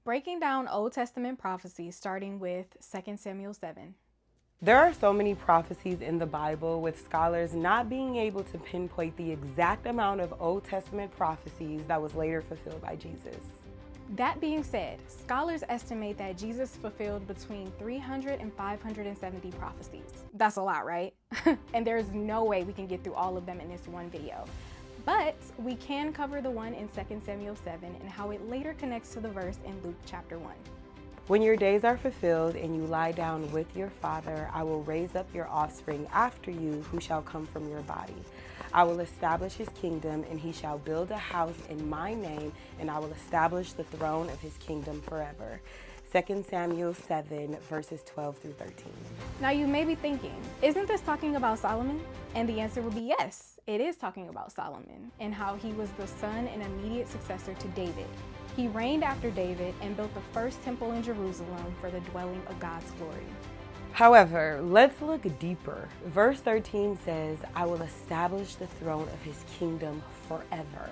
Breaking down Old Testament prophecies starting with 2 Samuel 7. There are so many prophecies in the Bible, with scholars not being able to pinpoint the exact amount of Old Testament prophecies that was later fulfilled by Jesus. That being said, scholars estimate that Jesus fulfilled between 300 and 570 prophecies. That's a lot, right? And there's no way we can get through all of them in this one video. But we can cover the one in 2 Samuel 7 and how it later connects to the verse in Luke chapter 1. When your days are fulfilled and you lie down with your father, I will raise up your offspring after you, who shall come from your body. I will establish his kingdom, and he shall build a house in my name, and I will establish the throne of his kingdom forever. 2 Samuel 7, verses 12 through 13. Now you may be thinking, isn't this talking about Solomon? And the answer would be yes, it is talking about Solomon and how he was the son and immediate successor to David. He reigned after David and built the first temple in Jerusalem for the dwelling of God's glory. However, let's look deeper. Verse 13 says, I will establish the throne of his kingdom forever.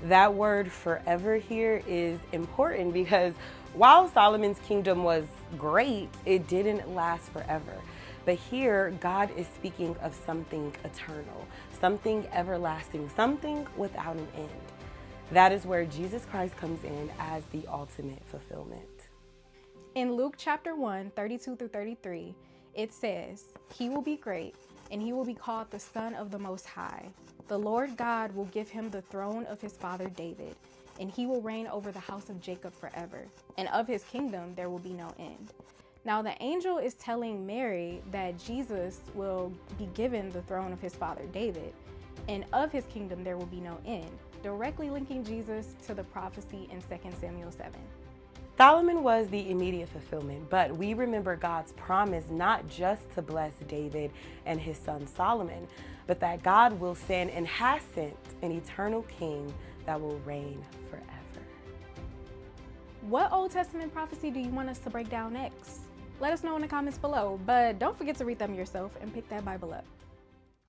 That word forever here is important because while Solomon's kingdom was great, it didn't last forever. But here, God is speaking of something eternal, something everlasting, something without an end. That is where Jesus Christ comes in as the ultimate fulfillment. In Luke chapter 1, 32 through 33, it says, he will be great, and he will be called the Son of the Most High. The Lord God will give him the throne of his father David, and he will reign over the house of Jacob forever, and of his kingdom there will be no end. Now the angel is telling Mary that Jesus will be given the throne of his father David, and of his kingdom there will be no end, directly linking Jesus to the prophecy in 2 Samuel 7. Solomon was the immediate fulfillment, but we remember God's promise not just to bless David and his son Solomon, but that God will send and has sent an eternal king that will reign forever. What Old Testament prophecy do you want us to break down next? Let us know in the comments below, but don't forget to read them yourself and pick that Bible up.